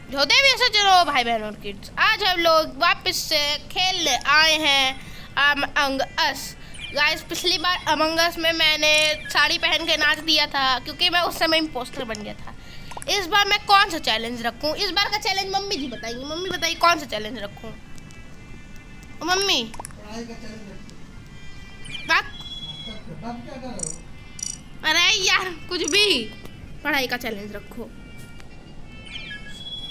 होते भी ऐसा। चलो भाई बहन और किड्स, आज हम लोग वापस से खेलने आए हैं अमंग अस। गाइस, पिछली बार अमंग अस में मैंने साड़ी पहन के नाच दिया था क्योंकि मैं उस समय इम्पोस्टर बन गया था। इस बार मैं कौन सा चैलेंज रखूं? इस बार का चैलेंज मम्मी जी बताएंगी। मम्मी बताइए कौन सा चैलेंज रखूं? मम्मी बात। अरे यार कुछ भी, पढ़ाई का चैलेंज रखो।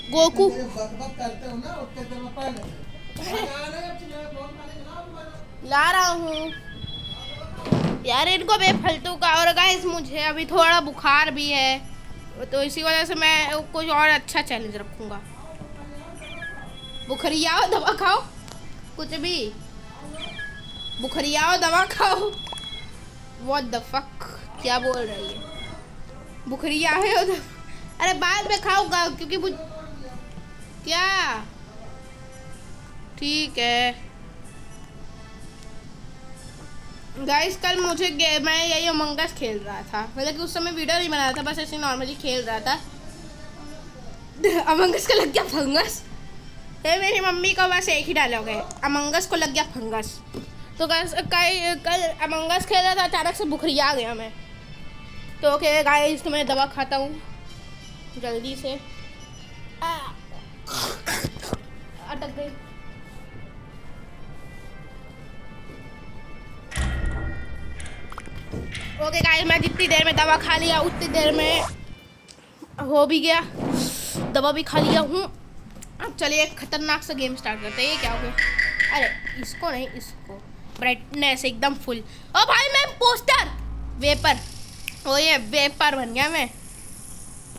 गोकू करते हो ना, उतने देर में पढ़ ला रहा हूँ यार इनको बेफालतू का। और गाइस मुझे अभी थोड़ा बुखार भी है, तो इसी वजह से मैं कुछ और अच्छा चैलेंज रखूँगा। बुखरियाओ दवा खाओ, कुछ भी बुखरियाओ दवा खाओ। व्हाट द फक, क्या बोल रही है? बुखरिया है उधर। अरे बाद में खाऊंगा क्योंकि क्या ठीक है गाइस। कल मुझे मैं यही अमंग अस खेल रहा था, मतलब कि उस समय वीडियो नहीं बना रहा था, बस ऐसे नॉर्मली खेल रहा था। अमंग अस का लग गया फंगस। ये मेरी मम्मी को बस एक ही डायलॉग है, अमंग अस को लग गया फंगस। तो कल अमंग अस खेल रहा था, अचानक से बुखरिया गया मैं। तो ओके गाइस, तो मैं दवा खाता हूँ जल्दी से। अटक गई। ओके गाइस, मैं जितनी देर में दवा खा लिया उतनी देर में हो भी गया, दवा भी खा लिया हूँ। अब चलिए एक खतरनाक सा गेम स्टार्ट करते हैं। ये क्या हो गया? अरे इसको नहीं, इसको ब्राइटनेस एकदम फुल। ओ भाई मैं पोस्टर वेपर, ओ ये वेपर बन गया मैं।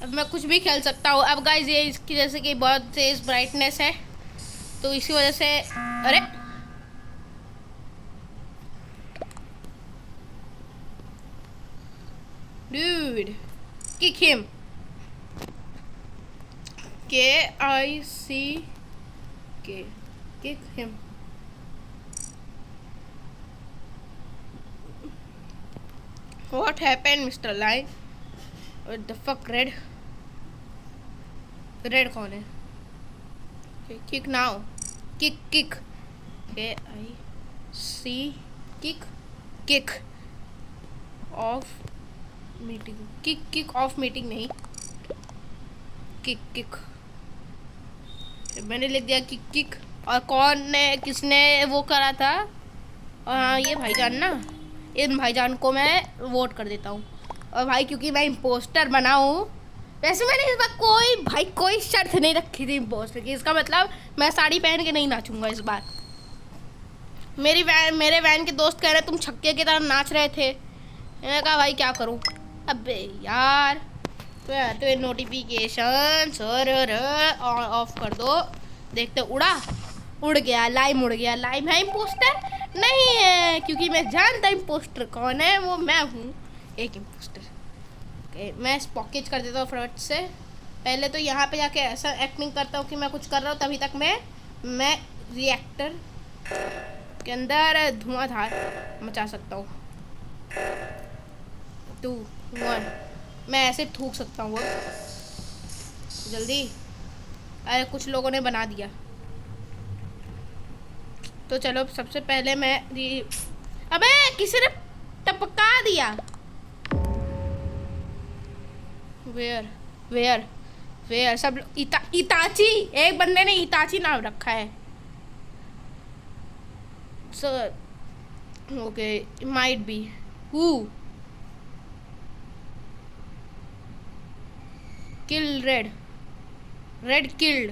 अब मैं कुछ भी खेल सकता हूँ। अब गाइस ये इसकी जैसे कि बहुत तेज ब्राइटनेस है, तो इसी वजह से अरे dude kick him, KICK, kick him. What happened, Mr. Lion? What the fuck, Red? Red कौन है? Okay, kick now. Kick. KIC, kick off meeting. Kick off meeting नहीं, kick. मैंने लिख दिया किक। और कौन ने किसने वो करा था? और हाँ ये भाईजान ना, इन भाईजान को मैं वोट कर देता हूँ। और भाई क्योंकि मैं इम्पोस्टर बना हूँ, वैसे मैंने इस बार कोई शर्त नहीं रखी थी इम्पोस्टर की। इसका मतलब मैं साड़ी पहन के नहीं नाचूंगा इस बार। मेरे वैन के दोस्त कह रहे तुम छक्के की तरह नाच रहे थे। मैंने कहा भाई क्या करूँ। अबे यार तो ये नोटिफिकेशन ऑफ कर दो। देखते उड़ गया लाइम, लाइम है इम्पोस्टर नहीं है, क्योंकि मैं जानता इम्पोस्टर कौन है, वो मैं हूँ एक इम्पोस्टर। ओके मैं पॉकेज कर देता हूँ फटाफट से। पहले तो यहाँ पे जाके ऐसा एक्टिंग करता हूँ कि मैं कुछ कर रहा हूँ, तभी तक मैं रिएक्टर के अंदर धुआंधार मचा सकता हूँ। 2 1 मैं ऐसे थूक सकता हूँ जल्दी। अरे कुछ लोगों ने बना दिया, तो चलो सबसे पहले मैं अबे किसी ने टपका दिया। वेयर सब इताची, एक बंदे ने इताची नाम रखा है। So okay might be who kill red killed.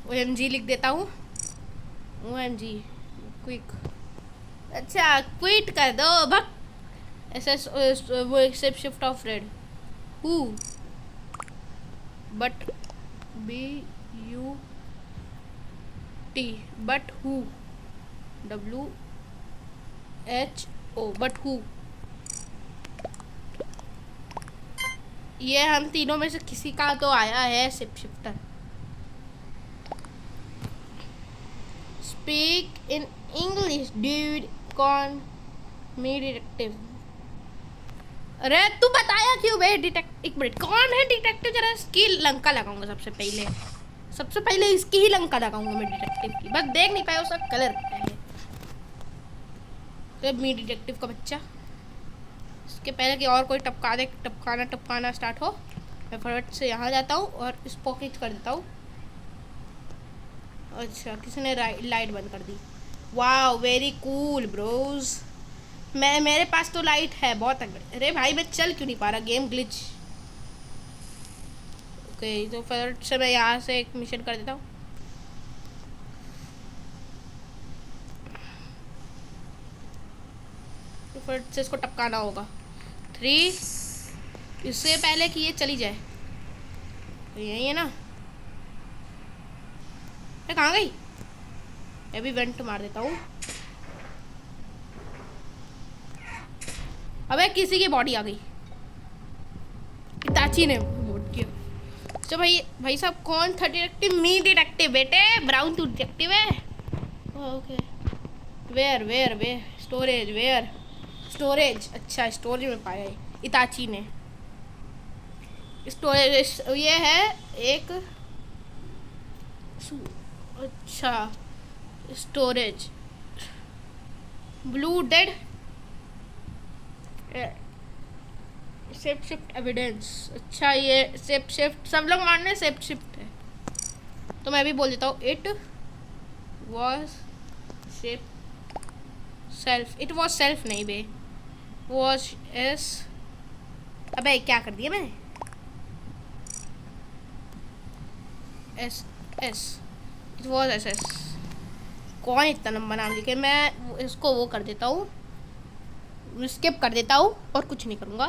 OMG लिख देता हूँ। OMG quick. अच्छा क्विट कर दो भक। वो shift of red who but BUT but who WHO but who. ये हम तीनों में से किसी का तो आया है shifter. Speak in English dude, कौन मी डिटेक्टिव। अरे तू बताया क्यों बे? एक मिनट, कौन है डिटेक्टिव? जरा इसकी लंका लगाऊंगा सबसे पहले इसकी ही लंका लगाऊंगा मैं डिटेक्टिव की। बस देख नहीं पाया उसका कलर पहले। तो मी डिटेक्टिव का बच्चा, इसके पहले कि और कोई टपकाना स्टार्ट हो, मैं फटाफट से यहाँ जाता हूँ और इस पॉकेट कर देता हूँ। अच्छा, किसी ने लाइट बंद कर दी। वाह वेरी कूल ब्रोज। मेरे पास तो लाइट है बहुत तगड़ी। अरे भाई मैं चल क्यों नहीं पा रहा? Game glitch. ओके तो फिर से मैं यहाँ से एक मिशन कर देता हूँ। तो फिर से इसको टपकाना होगा। 3, इससे पहले कि ये चली जाए। तो यही है ना? मैं कहाँ गई? मैं भी वेंट मार देता हूँ। अबे किसी की बॉडी आ गई। इताची ने वोट किया। तो भाई साहब कौन था डिटेक्टिव? मी डिटेक्टिव बेटे। ब्राउन तू डिटेक्टिव है? ओके। Where storage. अच्छा स्टोरेज में पाया है इताची ने। स्टोरेज ये है एक। अच्छा storage blue dead safe shift evidence. अच्छा ये सेफ शिफ्ट सब लोग मानने सेफ शिफ्ट है, तो मैं भी बोल देता हूँ इट वॉज सेल्फ नहीं बे, वॉज एस। अबे क्या कर दिया मैंने? S it was S. कौन इतना लंबा नाम लिखे? मैं इसको वो कर देता हूँ, स्किप कर देता हूँ और कुछ नहीं करूँगा।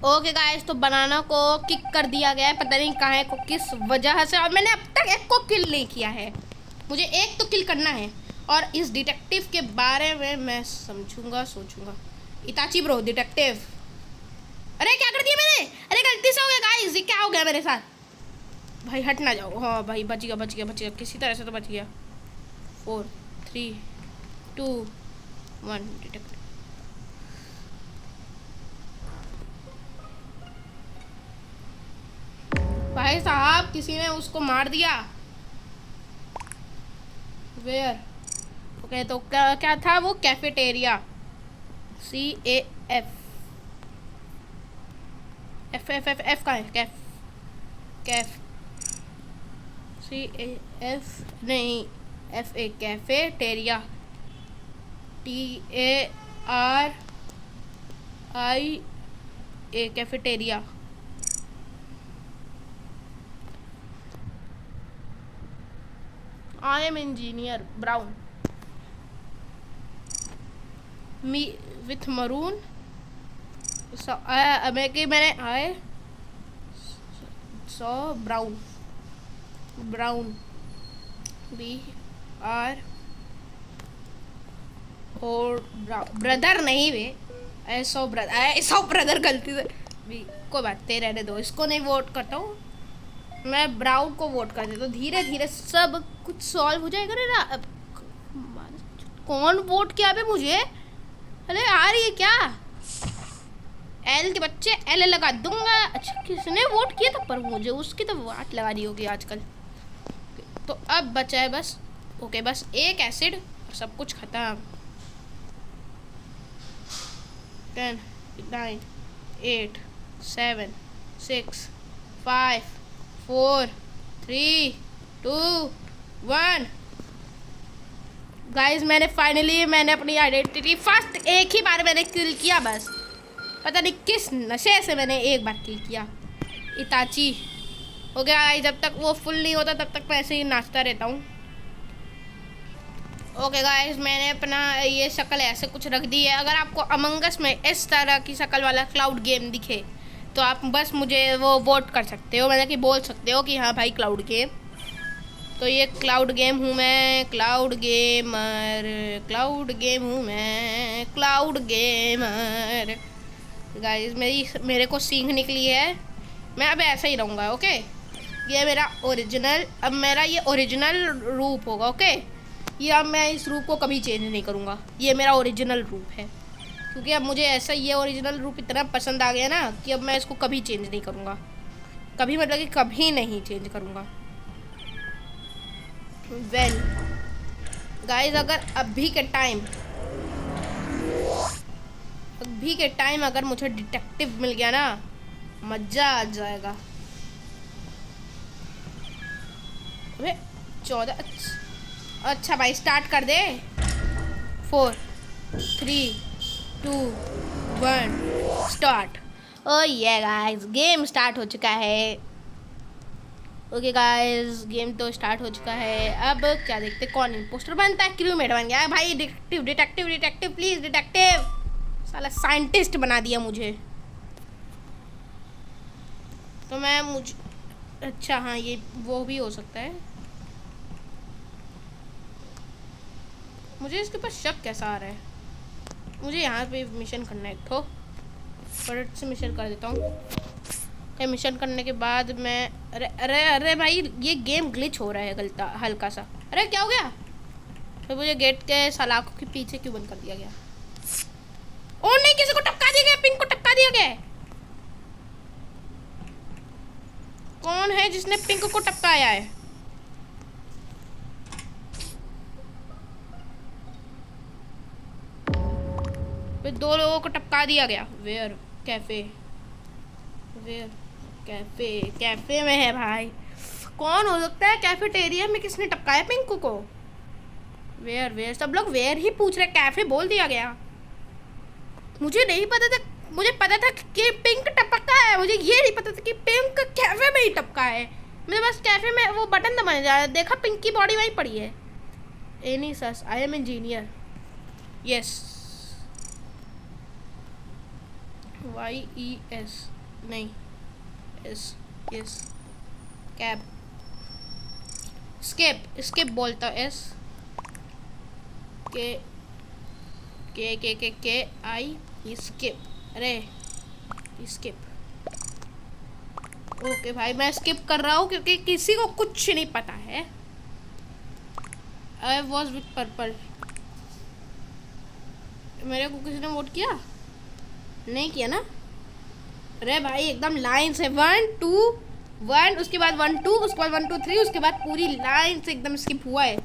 ओके गाइस, तो बनाना को किक कर दिया गया है, पता नहीं कहाँ है को किस वजह से, और मैंने अब तक एक को किल नहीं किया है। मुझे एक तो किल करना है और इस डिटेक्टिव के बारे में मैं सोचूंगा। इताची ब्रो डिटेक्टिव। अरे क्या कर दिया मैंने? अरे गलती से हो गया गाइस, ये क्या हो गया मेरे साथ? भाई हट ना जाओ। हाँ भाई बच गया किसी तरह से तो बच गया। 4 3 2 1 डिटेक्टिव। भाई साहब किसी ने उसको मार दिया। वेयर? ओके तो क्या था वो? कैफेटेरिया। CAF F का है कैफ CAF नहीं FA cafeteria TARIA cafeteria. I am engineer brown me with maroon so मैंने I saw brown BR और ब्रदर नहीं वे I saw ब्रदर गलती से भी। कोई बात नहीं रहने दो, इसको नहीं वोट करता हूँ मैं, ब्राउन को वोट कर देता हूँ। धीरे धीरे सब कुछ सॉल्व हो जाएगा ना। अब कौन वोट किया बे मुझे? अरे यार ये क्या? एल के बच्चे एल लगा दूंगा। अच्छा किसने वोट किया था पर मुझे? उसकी तो वाट लगा दी होगी आजकल। तो अब बचा है बस ओके बस एक एसिड और सब कुछ खत्म। 10 9 8 7 6 5 4 3 2 1 गाइस मैंने अपनी आइडेंटिटी फर्स्ट एक ही बार मैंने किल किया बस। पता नहीं किस नशे से मैंने एक बार किल किया। इताची हो गया गाइस, जब तक वो फुल नहीं होता तब तक मैं ऐसे ही नाचता रहता हूँ। ओके गाइस, मैंने अपना ये शक्ल ऐसे कुछ रख दी है। अगर आपको अमंग अस में इस तरह की शक्ल वाला क्लाउड गेम दिखे तो आप बस मुझे वो वोट कर सकते हो, मतलब कि बोल सकते हो कि हाँ भाई क्लाउड गेम। तो ये क्लाउड गेम हूँ मैं, क्लाउड गेम हूँ मैं, क्लाउड गेमर। गाइस मेरे को सींग निकली है, मैं अब ऐसा ही रहूँगा। ओके ये मेरा ओरिजिनल, अब मेरा ये ओरिजिनल रूप होगा। ओके कि अब मैं इस रूप को कभी चेंज नहीं करूँगा, ये मेरा ओरिजिनल रूप है। क्योंकि अब मुझे ऐसा ये ओरिजिनल रूप इतना पसंद आ गया ना कि अब मैं इसको कभी चेंज नहीं करूँगा, कभी मतलब कि कभी नहीं चेंज करूँगा। वेल गाइस, अगर अभी के टाइम अगर मुझे डिटेक्टिव मिल गया ना, मज़ा आ जाएगा। अबे 14, अच्छा भाई स्टार्ट कर दे। 4 3 2 1 स्टार्ट। ओ ये गाइस, गेम स्टार्ट हो चुका है। ओके गाइस, गेम तो स्टार्ट हो चुका है। अब क्या देखते कौन इंपोस्टर बनता है। क्रूमेट बन गया भाई। Detective detective detective please detective. साला साइंटिस्ट बना दिया मुझे। तो मुझे अच्छा हाँ, ये वो भी हो सकता है। मुझे इसके ऊपर शक कैसा आ रहा है। मुझे यहाँ पे मिशन करना है एक ठो, फटाफट से मिशन कर देता हूँ। मिशन करने के बाद मैं अरे अरे अरे भाई, ये गेम ग्लिच हो रहा है गलता हल्का सा। अरे क्या हो गया। तो मुझे गेट के सलाखों के पीछे क्यों बंद कर दिया गया। ओ नहीं, किसी को टपका दिया गया, पिंक को टपका दिया गया। कौन है जिसने पिंक को टपकाया है। फिर 2 लोगों को टपका दिया गया। Where cafe, where cafe, cafe में है भाई। कौन हो सकता है कैफेटेरिया में, किसने टपकाया पिंक को। वेयर वेयर, सब लोग वेयर ही पूछ रहे, कैफे बोल दिया गया। मुझे नहीं पता था, मुझे पता था कि पिंक टपका है, मुझे ये नहीं पता था कि पिंक कैफे में ही टपका है। मुझे बस कैफे में वो बटन दबाने जा रहा है, देखा पिंक की बॉडी वहीं पड़ी है। Any sus, I am engineer. Yes, YES नहीं, S yes, cab, skip, skip बोलता एस के आई स्किप। अरे स्किप। ओके भाई, मैं स्किप कर रहा हूँ क्योंकि किसी को कुछ नहीं पता है। I was with purple. मेरे को किसी ने वोट किया नहीं किया ना। अरे भाई एकदम लाइन से 1 2 1, उसके बाद 1 2, उसके बाद 1 2 3, उसके बाद पूरी लाइन से एकदम स्किप हुआ है।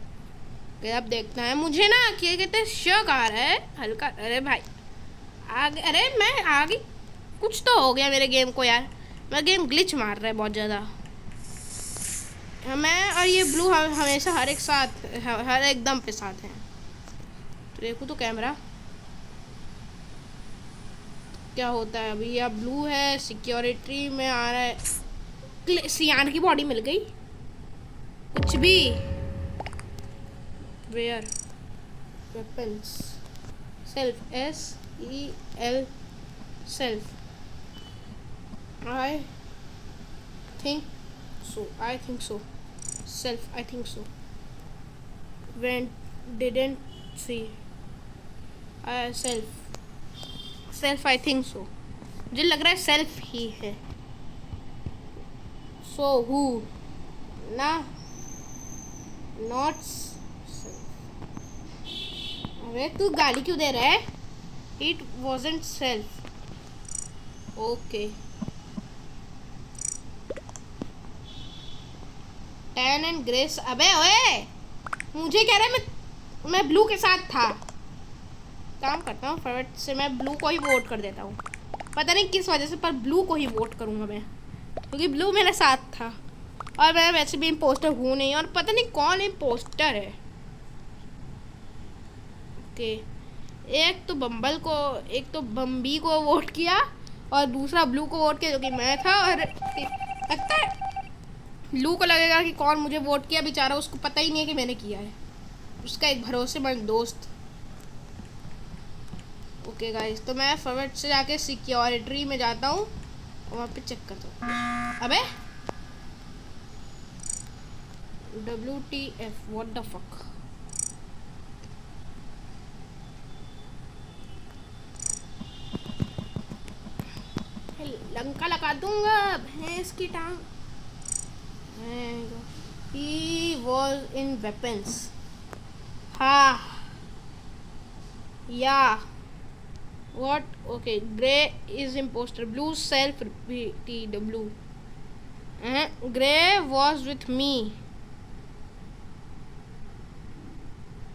अब देखना है मुझे ना, क्या कहते हैं, शक आ रहा है हल्का। अरे भाई आगे, अरे मैं आगे, कुछ तो हो गया मेरे गेम को यार। मेरा गेम ग्लिच मार रहा है बहुत ज़्यादा। मैं और ये ब्लू हमेशा हर एक साथ, हर एकदम पे साथ हैं। तो देखो तो कैमरा क्या होता है अभी। अब ब्लू है, सिक्योरिटी में आ रहा है। सियान की बॉडी मिल गई, कुछ भी। Where weapons, self, SEL self. I think so, self, I think so. When didn't see, self I think so. मुझे लग रहा है सेल्फ ही है। सो हु ना, नॉट सेल्फ। अरे तू गाली क्यों दे रहा है। It wasn't self. Okay, tan and grace. अबे ओए, मुझे कह रहा है मैं ब्लू के साथ था। काम करता हूँ फटाफट से, मैं ब्लू को ही वोट कर देता हूँ। पता नहीं किस वजह से, पर ब्लू को ही वोट करूँगा मैं, क्योंकि ब्लू मेरे साथ था और मैं वैसे भी इम्पोस्टर हूँ नहीं। और पता नहीं कौन इम्पोस्टर है। ओके, एक तो बम्बी को वोट किया और दूसरा ब्लू को वोट किया, जो कि मैं था। और लगता है ब्लू को लगेगा कि कौन मुझे वोट किया, बेचारा उसको पता ही नहीं है कि मैंने किया है, उसका एक भरोसेमंद दोस्त। ओके गाइस, तो मैं फटाफट से जाके सिक्योरिटी में जाता हूँ और वहाँ पे चेक करता हूँ। अबे WTF, what the fuck. Lanka लगा दूंगा भैंस की टांग। He was in weapons. हाँ या what okay grey is impostor blue self repeated blue grey was with me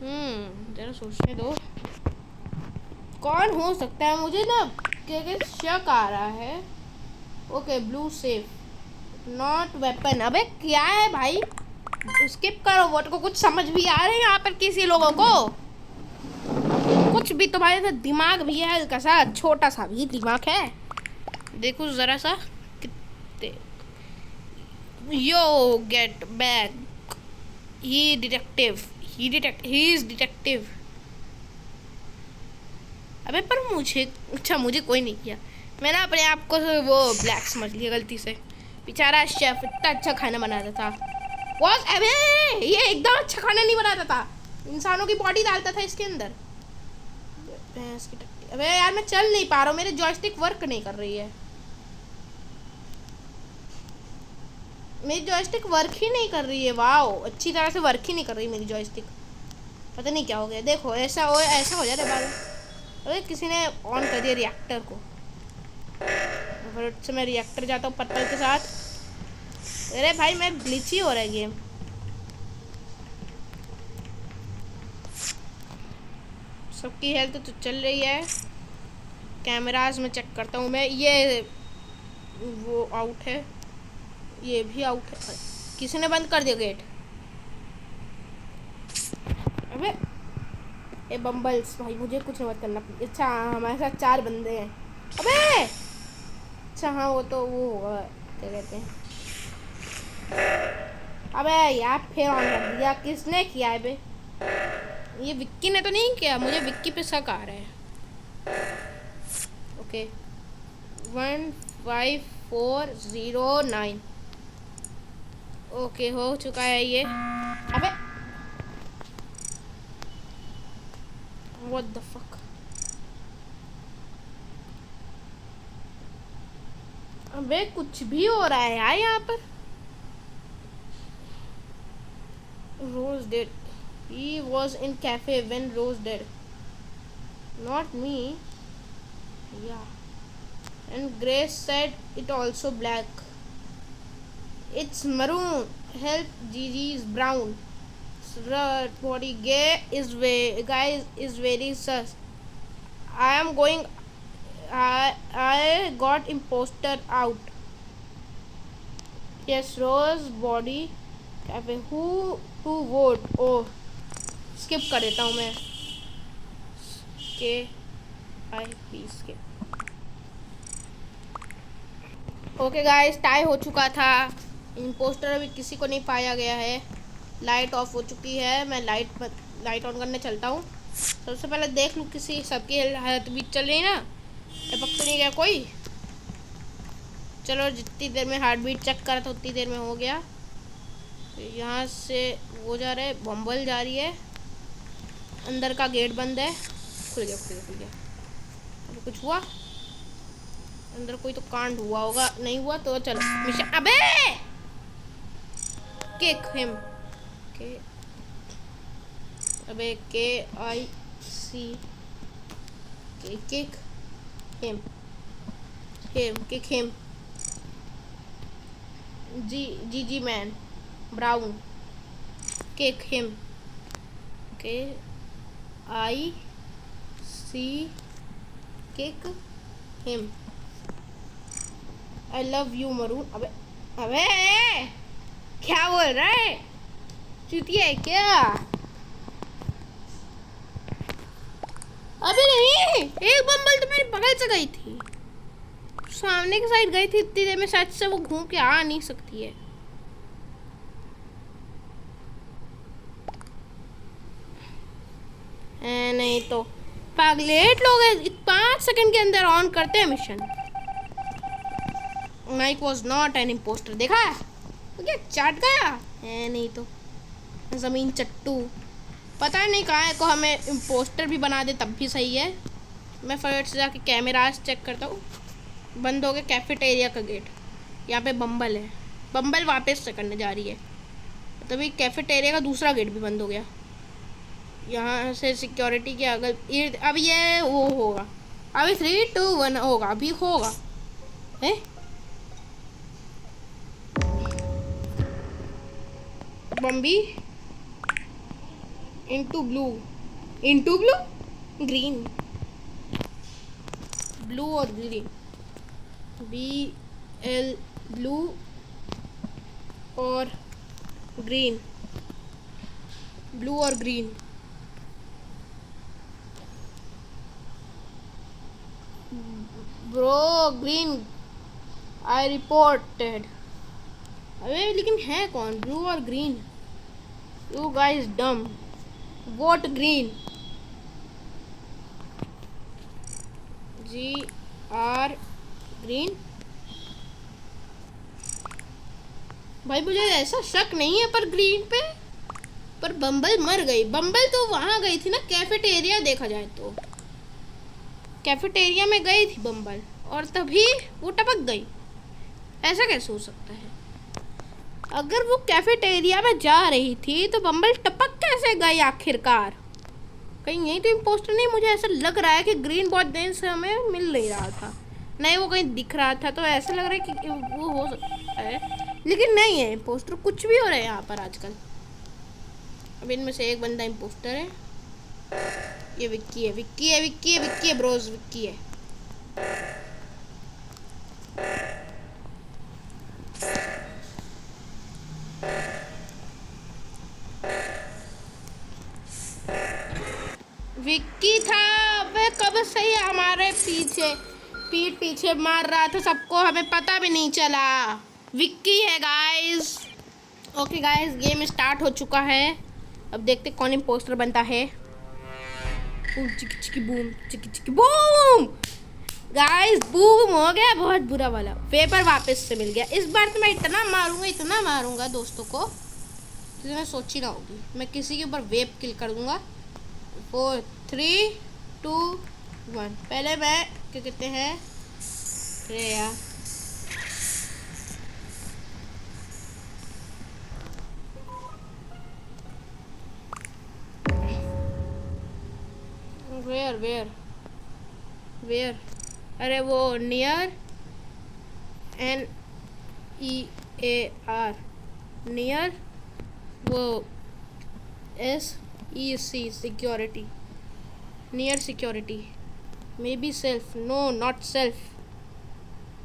जरा सोचने दो कौन हो सकता है मुझे ना क्या शक आ रहा है okay blue safe not weapon अबे क्या है भाई स्किप करो वोट को कुछ समझ भी आ रहे हैं यहाँ पर किसी लोगों को कुछ भी तुम्हारे साथ दिमाग भी है हल्का सा छोटा सा भी दिमाग है देखो जरा सा कितने yo get back he is detective अबे पर मुझे अच्छा मुझे कोई नहीं किया मैंने अपने आप को वो ब्लैक समझ लिया गलती से बेचारा शेफ इतना अच्छा खाना बनाता था बॉस अबे ये एकदम अच्छा खाना नहीं बनाता था इंसानों की बॉडी डालता था इसके अंदर भैंस की टट्टी अबे यार मैं चल नहीं पा रहा हूँ मेरे जॉयस्टिक वर्क नहीं कर रही है मेरी जॉयस्टिक वर्क ही नहीं कर रही है वाओ अच्छी तरह से वर्क ही नहीं कर रही मेरी जॉयस्टिक पता नहीं क्या हो गया देखो ऐसा हो जाता है बार अरे किसी ने ऑन कर दिया रिएक्टर को फिर से मैं रिएक्टर जाता हूँ पत्थर के साथ अरे भाई मैं ग्लिच ही हो रहा है गेम सबकी हेल्थ तो चल रही है कैमराज में चेक करता हूँ मैं ये वो आउट है ये भी आउट है किसी ने बंद कर दिया गेट अबे ये बम्बल्स भाई मुझे कुछ मत करना अच्छा हमारे साथ 4 बंदे हैं अबे अच्छा हाँ वो तो वो होगा क्या कहते हैं अबे यार फिर ऑन कर दिया किसने किया है बे ये विक्की ने तो नहीं किया मुझे विक्की पे शक आ रहा है ओके 15409 ओके हो चुका है ये अबे व्हाट द फक अबे कुछ भी हो रहा है यार यहाँ पर Rose did. He was in cafe when Rose did. Not me. Yeah. And Grace said it also black. It's maroon. Help Gigi is brown. Red body gay is guy is very sus. I am going. I got imposter out. Yes, Rose body cafe. Who to vote? Oh, skip कर देता हूँ मैं. KIP skip. Okay guys tie हो चुका था impostor अभी किसी को नहीं पाया गया है लाइट ऑफ हो चुकी है मैं लाइट ऑन करने चलता हूँ सबसे पहले देख लूँ किसी सबकी हालत भी चल रही है ना टपक तो नहीं गया कोई चलो जितनी देर में हार्ट बीट चेक करा था उतनी देर में हो गया तो यहाँ से वो जा रहे बम्बल जा रही है अंदर का गेट बंद है खुल गया अभी कुछ हुआ अंदर कोई तो कांड हुआ होगा नहीं हुआ तो चलो मिशन अबे किक हिम के अबे KIC के किक हिम किक हिम जी man brown kick him KIC kick him I love you maroon अबे क्या बोल रहा है चुतिया है क्या अबे नहीं एक बम्बल तो मेरे बगल से गई थी सामने की साइड गई थी इतनी देर में शायद से वो घूम के आ नहीं सकती है नहीं तो पागलेट लोग 5 सेकंड के अंदर ऑन करते हैं mission Mike was not an impostor देखा तो क्या चाट गया है नहीं तो ज़मीन चट्टू पता नहीं कहाँ को हमें इम्पोस्टर भी बना दे तब भी सही है मैं फटाफट से जाके कैमराज चेक करता हूँ बंद हो गया कैफेटेरिया का गेट यहाँ पे बम्बल है बम्बल वापस से करने जा रही है तभी कैफेटेरिया का दूसरा गेट भी बंद हो गया यहाँ से सिक्योरिटी के अगल इर्द अब ये वो होगा। अभी 3 2 1 होगा, अभी होगा। है बम्बी into blue, into blue, green, blue और ग्रीन, BL ब्लू और ग्रीन, ब्लू और green. Bro green I reported. अरे लेकिन है कौन ब्लू और green? You guys dumb, vote green. GR green. भाई मुझे ऐसा शक नहीं है पर ग्रीन पे, पर बम्बल मर गई। बम्बल तो वहां गई थी ना कैफेटेरिया, देखा जाए तो कैफेटेरिया में गई थी बम्बल और तभी वो टपक गई। ऐसा कैसे हो सकता है? अगर वो कैफेटेरिया में जा रही थी तो बम्बल टपक कैसे गई आखिरकार? कहीं यही तो इम्पोस्टर नहीं? मुझे ऐसा लग रहा है कि ग्रीन बहुत देर से हमें मिल नहीं रहा था, नहीं वो कहीं दिख रहा था, तो ऐसा लग रहा है कि वो हो सकता है, लेकिन नहीं है इम्पोस्टर। कुछ भी हो रहा है यहाँ पर आजकल। अब इनमें से एक बंदा इम्पोस्टर है। ये विक्की है, विक्की है, विक्की है, विक्की है ब्रोज, विक्की है। विक्की था वे कब से ही हमारे पीछे पीठ पीछे मार रहा था सबको, हमें पता भी नहीं चला। विक्की है guys. Okay guys, game start हो चुका है। अब देखते कौन इम्पोस्टर बनता है। चिकी चिकी बूम, चिकी चिकी बूम। गाइस बूम हो गया, बहुत बुरा वाला। पेपर वापस से मिल गया। इस बार तो मैं इतना मारूंगा दोस्तों को तो मैं सोची ना होगी। मैं किसी के ऊपर वेब किल कर दूंगा। 4 3 2 1। पहले मैं क्या कहते हैं, अरे यार वेयर अरे वो नियर NEAR, नियर, वो SEC security, near security, maybe self, no not self.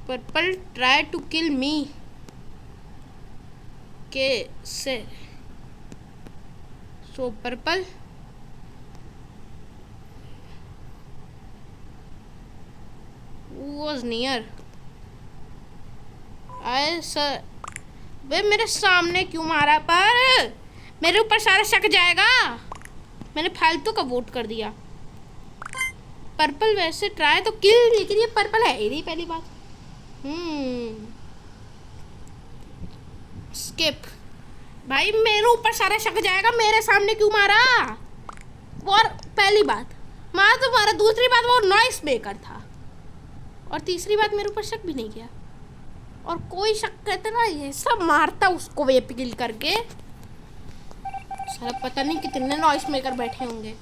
Purple try to kill me, के से so purple was near। I sir वे मेरे सामने क्यों मारा? पर मेरे ऊपर सारा शक जाएगा। मैंने फालतू का वोट कर दिया। पर्पल वैसे ट्राई तो किल, लेकिन ये पर्पल है ही नहीं पहली बात। स्किप। भाई मेरे ऊपर सारा शक जाएगा, मेरे सामने क्यों मारा? और पहली बात मारा तो मारा, दूसरी बात वो नॉइस मेकर था, और तीसरी बात मेरे ऊपर शक भी नहीं किया। और कोई शक करता ना, ये सब मारता उसको वेप किल करके। सारा पता नहीं कितने नॉइस मेकर बैठे होंगे।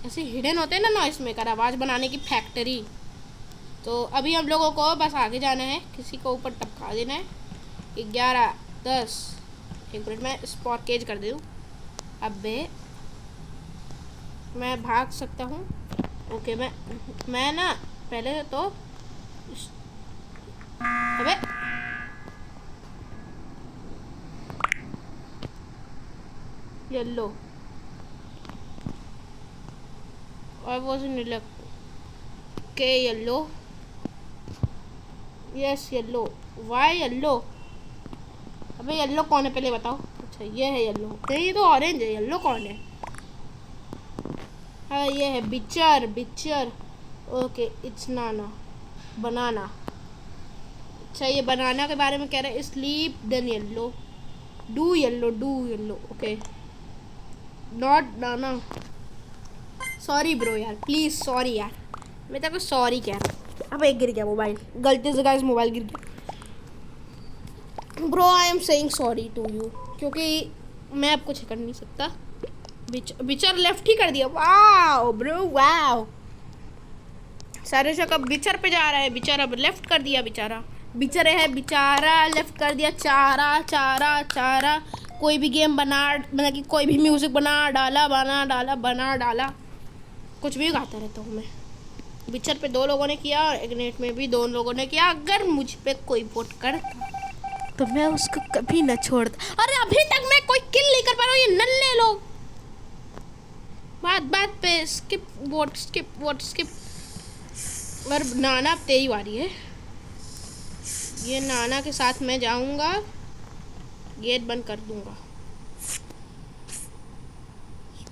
ऐसे हिडन होते हैं ना नॉइस मेकर, आवाज़ बनाने की फैक्ट्री। तो अभी हम लोगों को बस आगे जाना है, किसी को ऊपर टपका देना है। 11 10 1 मिनट में स्पॉट केज कर दूँ। अबे मैं भाग सकता हूँ। ओके मैं ना पहले तो अबे येलो, I wasn't elect के yellow, yes yellow, why yellow. अबे येलो कौन है पहले बताओ। अच्छा ये है येलो, नहीं ये तो ऑरेंज है। येलो कौन है? हाँ ये है बिचर, बिचर। ओके इट्स नाना, बनाना। अच्छा ये बनाना के बारे में कह रहे हैं। Sleep then yellow, do yellow, do yellow. Okay not नाना। सॉरी ब्रो यार, प्लीज़ सॉरी यार, मैं तेरे को सॉरी कह रहा हूँ। अब एक गिर गया मोबाइल, गलती से गाइस मोबाइल गिर गया। Bro I am saying sorry to you, क्योंकि मैं अब कुछ कर नहीं सकता। बिचर लेफ्ट ही कर दिया। Wow bro wow. सारे शक अब बिचर पे जा रहा है। बिचर अब लेफ्ट कर दिया। बेचारा बिचरे है, बेचारा लेफ्ट कर दिया। चारा चारा चारा। कोई भी गेम मतलब कि कोई भी म्यूजिक बना डाला कुछ भी गाता रहता हूँ मैं। बिचर पे 2 लोगों ने किया और एग्नेट में भी 2 लोगों ने किया। अगर मुझ पे कोई वोट करता तो मैं उसको कभी न छोड़ता। अरे अभी तक मैं कोई किल नहीं कर पा रहा हूँ। ये नल्ले लोग बात पे स्किप। और नाना अब तेरी बारी है। ये नाना के साथ मैं जाऊंगा, गेट बंद कर दूंगा।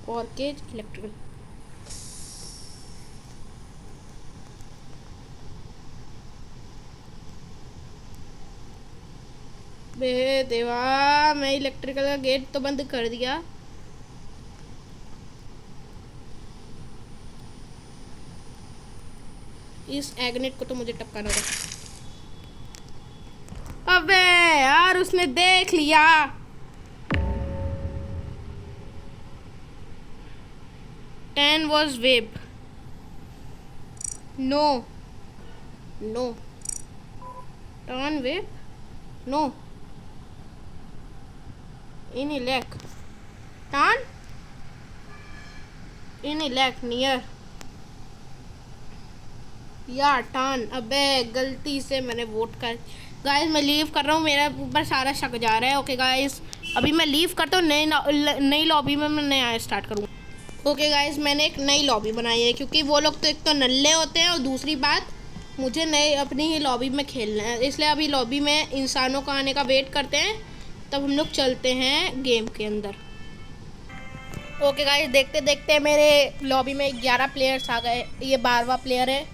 और केज इलेक्ट्रिकल। बे देवा, मैं इलेक्ट्रिकल का गेट तो बंद कर दिया। इस एग्नेट को तो मुझे टपकाना होगा। अबे यार उसने देख लिया। Tan was vape. No. Tan vape. No. In elect. Tan. In elect near. यार टान। अबे गलती से मैंने वोट कर। गाइस मैं लीव कर रहा हूँ, मेरा ऊपर सारा शक जा रहा है। ओके गाइस अभी मैं लीव करता हूँ। नई लॉबी में मैं नया स्टार्ट करूँगा। ओके गाइस मैंने एक नई लॉबी बनाई है, क्योंकि वो लोग तो एक तो नल्ले होते हैं और दूसरी बात मुझे नई अपनी ही लॉबी में खेलना है। इसलिए अभी लॉबी में इंसानों का आने का वेट करते हैं, तब हम लोग चलते हैं गेम के अंदर। ओके गाइस देखते देखते मेरे लॉबी में 11 प्लेयर्स आ गए। ये 12वां प्लेयर है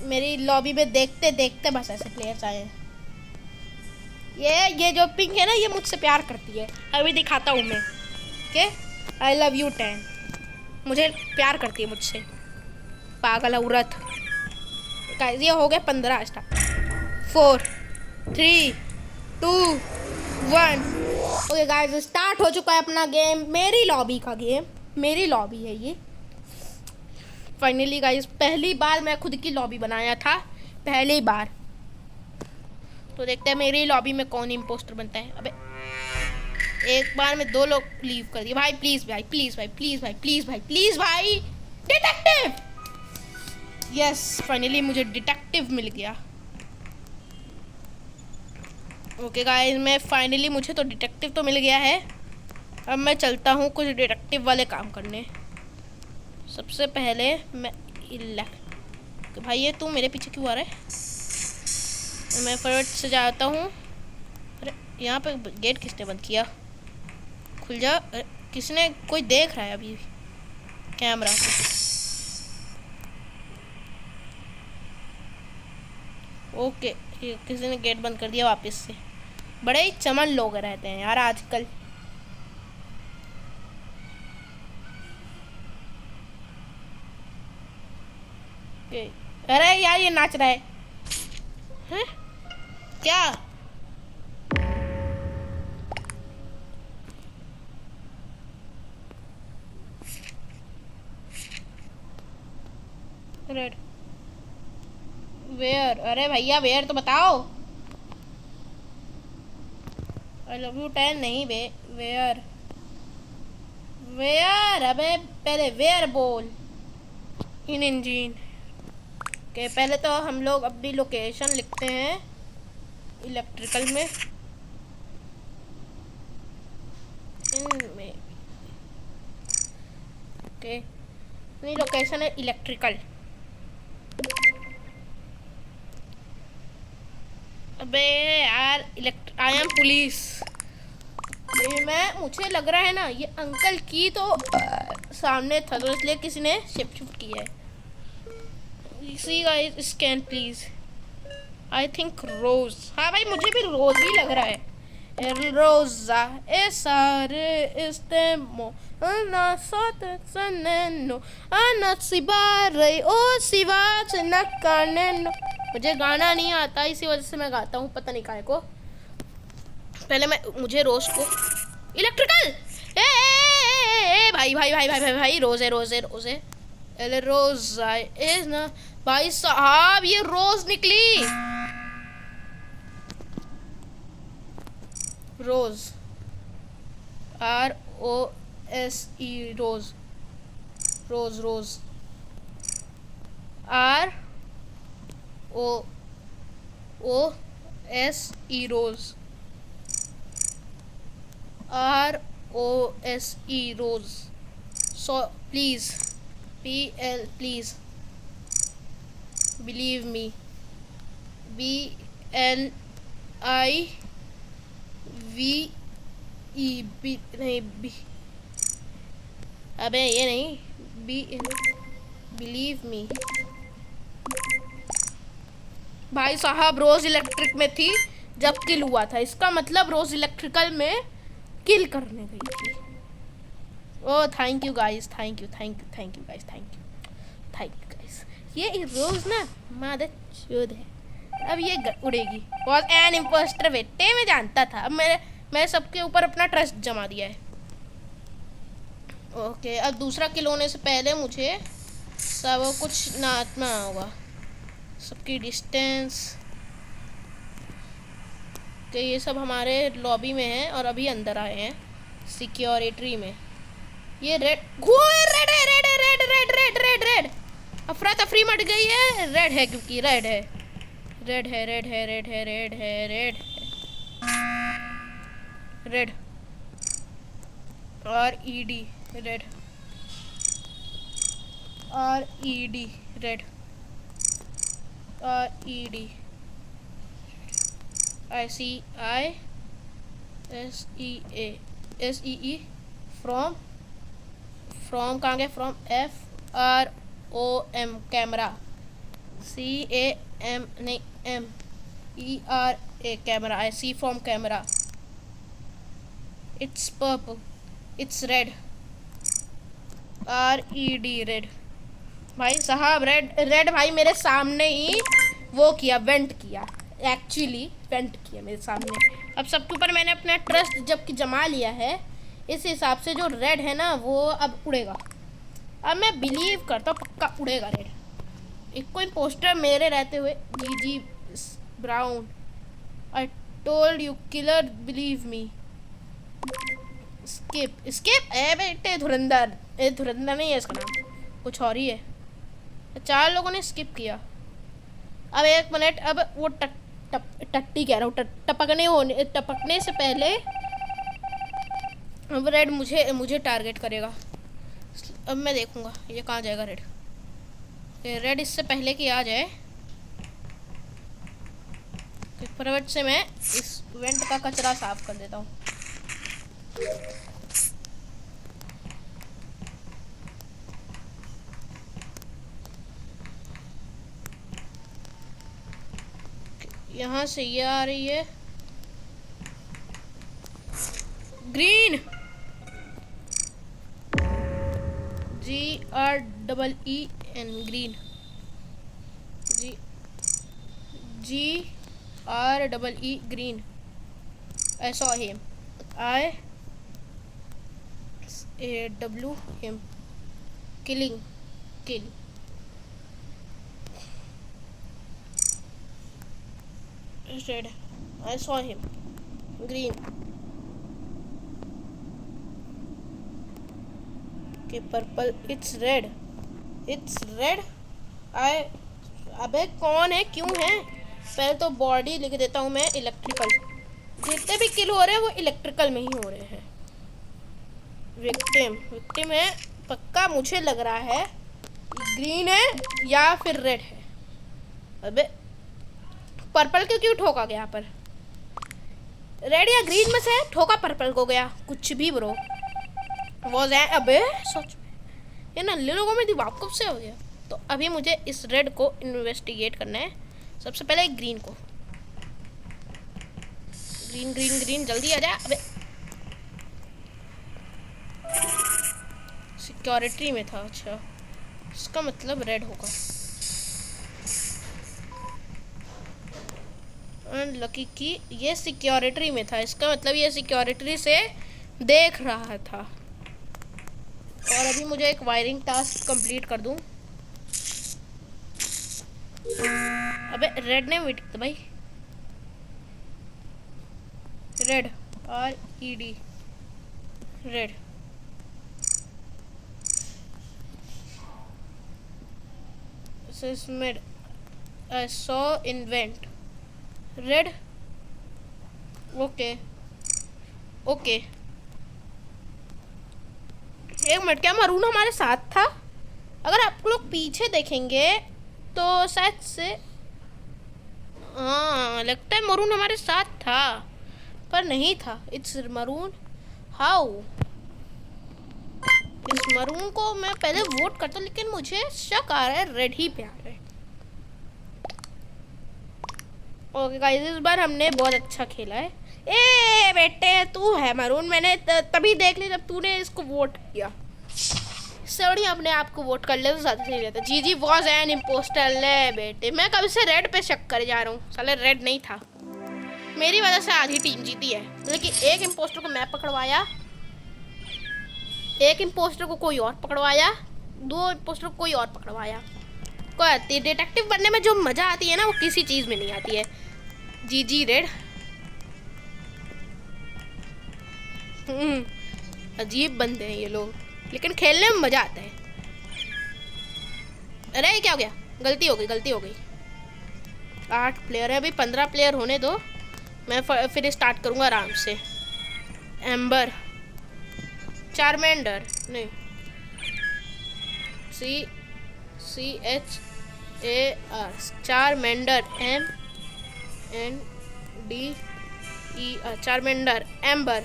मेरी लॉबी में। देखते देखते बस ऐसे प्लेयर्स आए हैं। ये जो पिंक है ना, ये मुझसे प्यार करती है। अभी दिखाता हूँ मैं। Okay I love you tan. मुझे प्यार करती है मुझसे, पागल औरत। गाइस ये हो गए 15 स्टार्ट। 4 3 2 1। ओके गाइस स्टार्ट हो चुका है अपना गेम। मेरी लॉबी का गेम, मेरी लॉबी है ये। फाइनली गाइस पहली बार मैं खुद की लॉबी बनाया था, पहली बार। तो देखते हैं मेरी लॉबी में कौन इम्पोस्टर बनता है। अबे एक बार में 2 लोग लीव कर दिए। भाई प्लीज भाई, प्लीज भाई, प्लीज भाई, प्लीज भाई, प्लीज भाई। डिटेक्टिव। यस फाइनली मुझे डिटेक्टिव मिल गया। ओके गाइस मैं फाइनली मुझे तो डिटेक्टिव तो मिल गया है। अब मैं चलता हूँ कुछ डिटेक्टिव वाले काम करने। सबसे पहले मैं भाई ये तू मेरे पीछे क्यों आ रहा है? मैं फटाफट से जाता हूँ। अरे यहाँ पे गेट किसने बंद किया? खुल जा। किसने, कोई देख रहा है अभी कैमरा से। ओके किसी ने गेट बंद कर दिया वापस से। बड़े ही चमन लोग रहते हैं यार आजकल। अरे यार ये नाच रहा है। हैं? क्या? Red ware? अरे भैया वेयर तो बताओ। आई लव यू टैन नहीं वेयर वेयर। अबे पहले वेयर बोल। इन इंजन के पहले तो हम लोग अपनी लोकेशन लिखते हैं इलेक्ट्रिकल में। इनमें ओके अपनी लोकेशन है इलेक्ट्रिकल। अबे यार आई एम पुलिस। मुझे लग रहा है ना ये अंकल की तो सामने था, तो इसलिए किसी ने शिफ्ट किया है। See guys scan please. I think रोज। हाँ भाई मुझे भी रोज ही लग रहा है। रोजा esare estemo ana sote saneno ana sibare o sivaच नकानेनो। मुझे गाना नहीं आता, इसी वजह से मैं गाता हूँ, पता नहीं काहे को। पहले मुझे रोज को इलेक्ट्रिकल ए भाई भाई भाई भाई भाई भाई रोज है रोज है रोज है। अरे रोज इज ना भाई साहब, ये रोज निकली। Rose ROSE rose rose rose ROSE rose ROSE rose. So please PL please believe me BLIVE नहीं बी, अबे ये नहीं बिलीव मी। भाई साहब रोज इलेक्ट्रिक में थी जब किल हुआ था, इसका मतलब रोज इलेक्ट्रिकल में किल करने गई थी। Oh thank you guys, thank you thank you thank you guys, thank you guys. ये रोज ना मादर चोद है, अब ये उड़ेगी। वॉज एन इम्पोस्टर बेटे, मैं जानता था। अब मैं सबके ऊपर अपना ट्रस्ट जमा दिया है। ओके अब दूसरा किल होने से पहले मुझे सब कुछ नाचना होगा, सबकी डिस्टेंस कि ये सब हमारे लॉबी में है और अभी अंदर आए हैं सिक्योरिटी में। ये रेड रेड है, रेड है, red red red red red. अफरा तफरी मट गई है, रेड है क्योंकि रेड है रेड है रेड है रेड है रेड है रेड है red RED red RED red RED SEE from कहाँ गया, फ्रॉम FROM कैमरा CAM नहीं MERA camera. I see from camera. It's purple. It's red. RED red. भाई साहब रेड भाई मेरे सामने ही वो किया, वेंट किया, एक्चुअली वेंट किया मेरे सामने। अब सबके ऊपर मैंने अपना ट्रस्ट जबकि जमा लिया है, इस हिसाब से जो रेड है ना वो अब उड़ेगा। अब मैं बिलीव करता हूँ पक्का उड़ेगा रेड। एक कोई पोस्टर मेरे रहते हुए GG brown, I told you killer believe me. Skip skip ए बेटे धुरंधर, धुरंधर नहीं है इसका नाम, कुछ और ही है। 4 लोगों ने स्किप किया। अब 1 मिनट, अब वो टट्टी कह रहा हूँ, टपकने से पहले अब रेड मुझे टारगेट करेगा। अब मैं देखूंगा ये कहाँ जाएगा रेड। रेड इससे पहले कि आ जाए फटाफट से मैं इस वेंट का कचरा साफ कर देता हूँ। यहाँ से ये आ रही है green GREEN green GREE green. I saw him. ISAW him. Kill. Red. I saw him. Green. Okay, purple. It's red. अबे कौन है, क्यों है? पहले तो बॉडी लिख देता हूँ मैं इलेक्ट्रिकल। जितने भी किल हो रहे हैं वो इलेक्ट्रिकल में ही हो रहे हैं। विक्टिम है पक्का, मुझे लग रहा है ग्रीन है या फिर रेड है। अबे पर्पल क्यों ठोका गया पर? रेड या ग्रीन में से ठोका पर्पल को गया, कुछ भी ब्रो। वो अबे सच में ये नल्ले लोगों में दिमाग कब से हो गया। तो अभी मुझे इस रेड को इन्वेस्टिगेट करना है। सबसे पहले ग्रीन को, ग्रीन जल्दी आ जा। अबे सिक्योरिटी में था, अच्छा इसका मतलब रेड होगा। अनलकी कि ये सिक्योरिटी में था, इसका मतलब ये सिक्योरिटी से देख रहा था। और अभी मुझे एक वायरिंग टास्क कंप्लीट कर दूं। अबे रेड ने मिट तो भाई, red RED red. Mid I saw invent red. Okay okay, एक मिनट, क्या मरून हमारे साथ था? अगर आप लोग पीछे देखेंगे तो शायद से, हाँ लगता है मरून हमारे साथ था, पर नहीं था। It's maroon, how? इस मरून को मैं पहले वोट करता, लेकिन मुझे शक आ रहा है रेड ही पे आ रहा है। ओके गाइस, इस बार हमने बहुत अच्छा खेला है। ए बेटे तू है मरून, मैंने तभी देख लिया जब तूने इसको वोट किया। सॉरी, अपने आप को वोट कर ले तो ज़्यादा सही रहता। जी वॉज एन इम्पोस्टर। ले बेटे, मैं कब से रेड पे शक कर जा रहा हूँ, साले रेड नहीं था। मेरी वजह से आधी टीम जीती है, लेकिन एक इम्पोस्टर को मैं पकड़वाया, एक इम्पोस्टर को कोई और पकड़वाया, दो इम्पोस्टर को कोई और पकड़वाया। कोई आती है डिटेक्टिव बनने में, जो मज़ा आती है ना वो किसी चीज़ में नहीं आती है। जी रेड। अजीब बंदे हैं ये लोग, लेकिन खेलने में मज़ा आता है। अरे क्या हो गया? गलती हो गई। 8 प्लेयर है, अभी 15 प्लेयर होने दो, मैं फिर स्टार्ट करूँगा आराम से। एम्बर, चारमेंडर नहीं, CHAR, Charmander, MNDER, Charmander. Amber,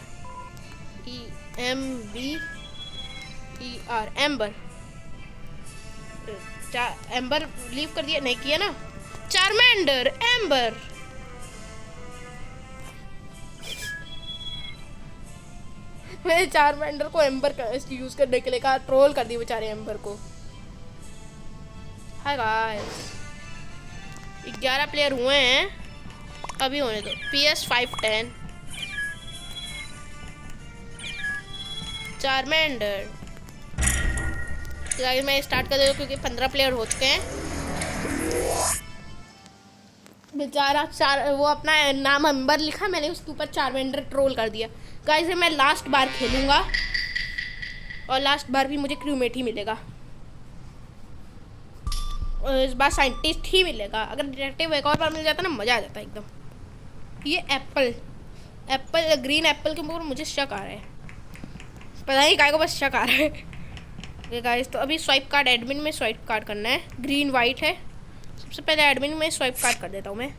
EMBER, amber. Amber leave कर दिया, नहीं किया ना? Charmander, amber. मैंने चारमेंडर को एम्बर यूज करने के लिए कहा, ट्रोल कर दी बेचारे एम्बर को। हाय गाइस, 11 प्लेयर हुए हैं, अभी होने दो। PS510, Charmander. गाइस मैं स्टार्ट कर देता हूँ क्योंकि 15 प्लेयर हो चुके हैं। बेचारा वो अपना नाम एम्बर लिखा, मैंने उसके ऊपर चारमेंडर ट्रोल कर दिया। गाइस मैं लास्ट बार खेलूँगा, और लास्ट बार भी मुझे क्रूमेट ही मिलेगा, और इस बार साइंटिस्ट ही मिलेगा। अगर डिटेक्टिव एक और बार मिल जाता ना, मज़ा आ जाता एकदम। ये एप्पल ग्रीन एप्पल के ऊपर मुझे शक आ रहा है, पता नहीं काय को बस शक आ रहा है। ओके गाइस, तो अभी स्वाइप कार्ड, एडमिन में स्वाइप कार्ड करना है। ग्रीन वाइट है, सबसे पहले एडमिन में स्वाइप कार्ड कर देता हूँ मैं।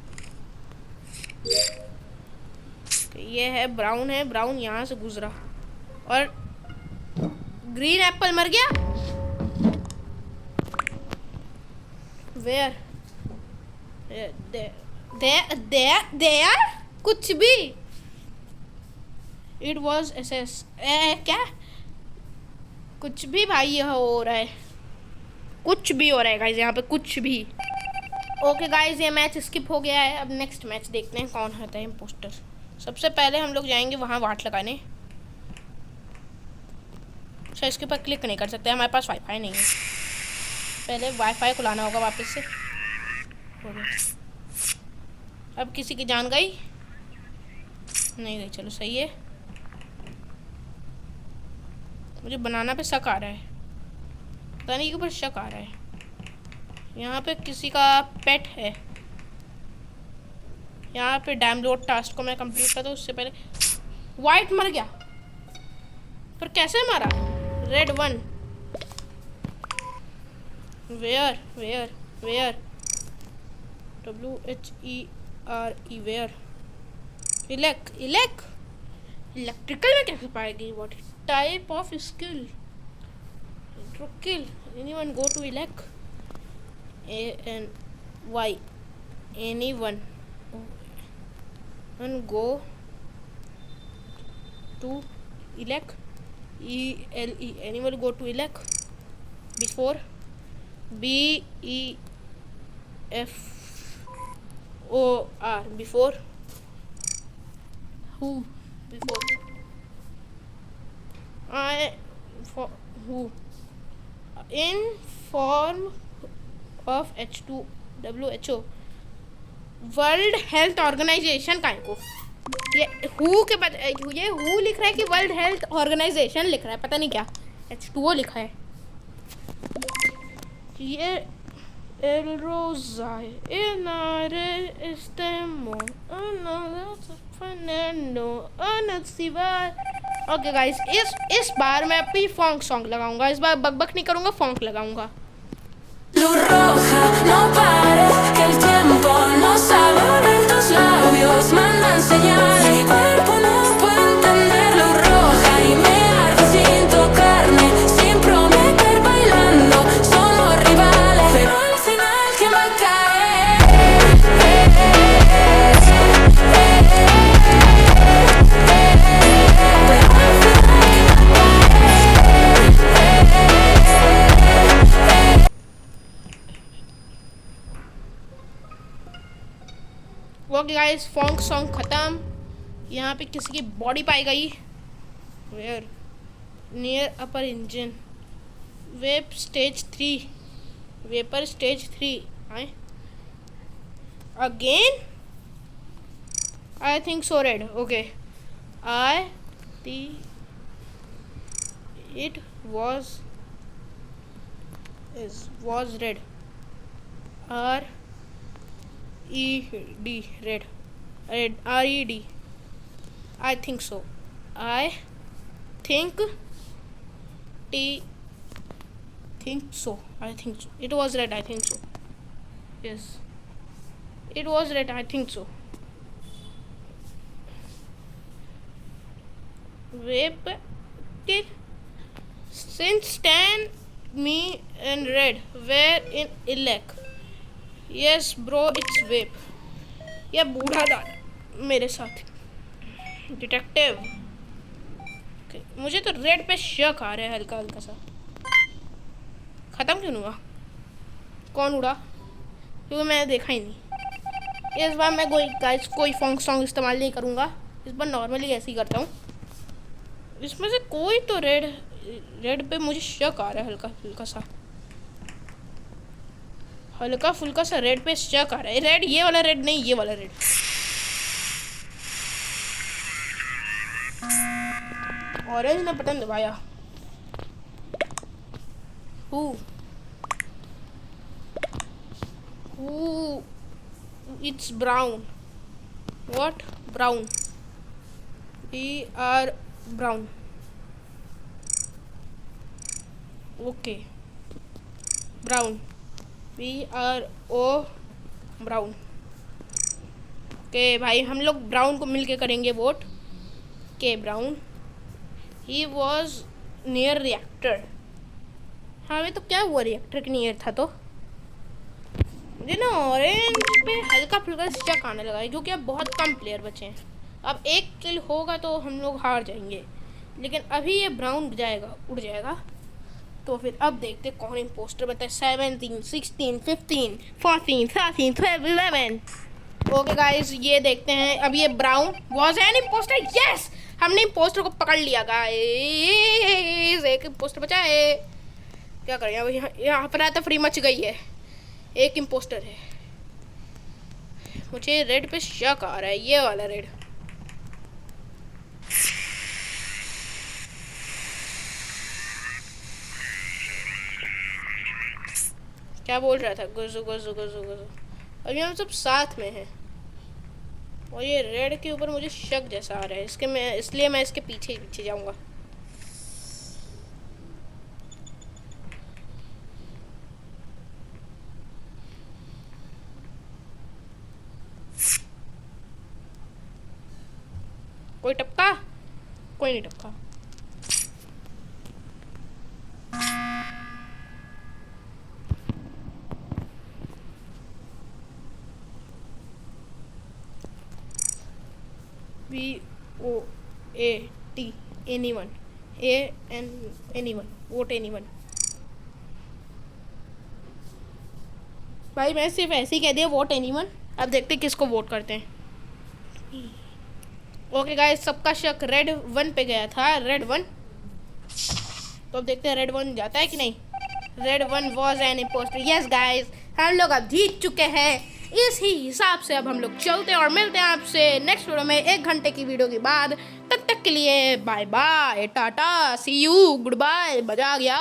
ये है ब्राउन, है ब्राउन, यहाँ से गुजरा और ग्रीन एप्पल मर गया। वेयर देयर कुछ भी। इट वॉज एस क्या कुछ भी भाई, यह हो रहा है, कुछ भी हो रहा है गाइस यहाँ पे, कुछ भी। ओके गाइस, ये मैच स्किप हो गया है। अब नेक्स्ट मैच देखते हैं कौन होता है इम्पोस्टर। सबसे पहले हम लोग जाएंगे वहाँ वाट लगाने। अच्छा, इसके ऊपर क्लिक नहीं कर सकते, हमारे पास वाईफाई नहीं है, पहले वाईफाई को लाना होगा वापस से। अब किसी की जान गई? नहीं गई, चलो सही है। मुझे बनाना पे शक आ रहा है, पता नहीं के ऊपर शक आ रहा है। यहाँ पे किसी का पेट है। यहाँ पे डाउनलोड टास्क को मैं कंप्लीट करता हूँ, उससे पहले वाइट मर गया, पर कैसे मारा? Red 1, where WHERE, where. Electrical में कैसे पाएगी? What type of skill? Kill anyone go to elect ANY, anyone and go to elect ELE, anyone go to elect before BEFOR, before who? Before who in form of WHO World Health Organisation का को ये who के ये who लिख रहा है कि world Health organisation लिख रहा है, पता नहीं क्या H2O लिखा है। ये एलरोजाई इनारे इस्तेमो फर्नांडो अनसिवार। ओके गाइस, इस बार मैं अपनी फॉन्क सॉन्ग लगाऊंगा, इस बार बकबक नहीं करूंगा, फॉन्क लगाऊंगा। Luz roja, no pares, que el tiempo no sabe volver, tus labios mandan señal. Mi cuerpo no puede entender luz roja y me arde sin tocarme, sin prometer bailando, somos rivales, pero al final ¿quién va a caer? Okay guys, phonk song खत्म। यहाँ पे किसी की body पाई गई, where near upper engine, vapour stage 3 आए again, I think so red. Okay, I T it was red, red, red, I think so. I think so. It was red, I think so. Yes, it was red, I think so. Vape till since stand me in red, where in elect. Yes bro, it's vape. ये बूढ़ा दादा मेरे साथ detective. मुझे तो red पे शक आ रहा है हल्का हल्का सा। ख़त्म क्यों हुआ? कौन उड़ा? क्योंकि मैंने देखा ही नहीं। इस बार मैं कोई फॉन्क सॉन्ग इस्तेमाल नहीं करूँगा, इस बार नॉर्मली ऐसे ही करता हूँ। इसमें से कोई तो रेड पे मुझे शक आ रहा है, हल्का फुल्का सा रेड पे शक आ रहा है। रेड, ये वाला रेड नहीं, ये वाला रेड। ऑरेंज ने बटन दबाया। It's brown. What? Brown. We are brown. Okay, brown. BRO brown. Okay भाई, हम लोग ब्राउन को मिलके करेंगे वोट। के brown, he was near reactor. हाँ, वे तो क्या हुआ, रिएक्टर के नियर था तो मुझे ना ऑरेंज पे हल्का फुल्का शक आने लगा है, क्योंकि अब बहुत कम प्लेयर बचे हैं। अब एक किल होगा तो हम लोग हार जाएंगे, लेकिन अभी ये ब्राउन उड़ जाएगा तो फिर अब देखते कौन इम्पोस्टर बनता है। 17, 16, 15, 14, 13, 12, 11। ओके गाइस, ये देखते हैं। अब ये brown was an impostor. Yes, हमने इम्पोस्टर को पकड़ लिया गाइस। एक इम्पोस्टर बचा है। क्या करें अब? यहाँ पर आता फ्री मच गई है। एक इम्पोस्टर है। मुझे रेड पे शक आ रहा है, ये वाला रेड। क्या बोल रहा था? गुजो गुजो गुजो गुजो। अभी हम सब साथ में हैं और ये रेड के ऊपर मुझे शक जैसा आ रहा है, इसलिए मैं इसके पीछे पीछे जाऊंगा। कोई टपका? कोई नहीं टपका। VOAT anyone, anyone, vote anyone। भाई मैं सिर्फ ऐसे ही कह दिया वोट एनीवन। अब देखते किसको वोट करते हैं। ओके गाइस, सबका शक रेड 1 पे गया था। रेड 1 तो अब देखते हैं रेड वन जाता है कि नहीं। Red one was an impostor. Yes guys, हम लोग अब जीत चुके हैं। इसी हिसाब से अब हम लोग चलते हैं और मिलते हैं आपसे नेक्स्ट वीडियो में 1 घंटे की वीडियो के बाद। तब तक के लिए bye bye, tata, see you, goodbye, मजा आ गया।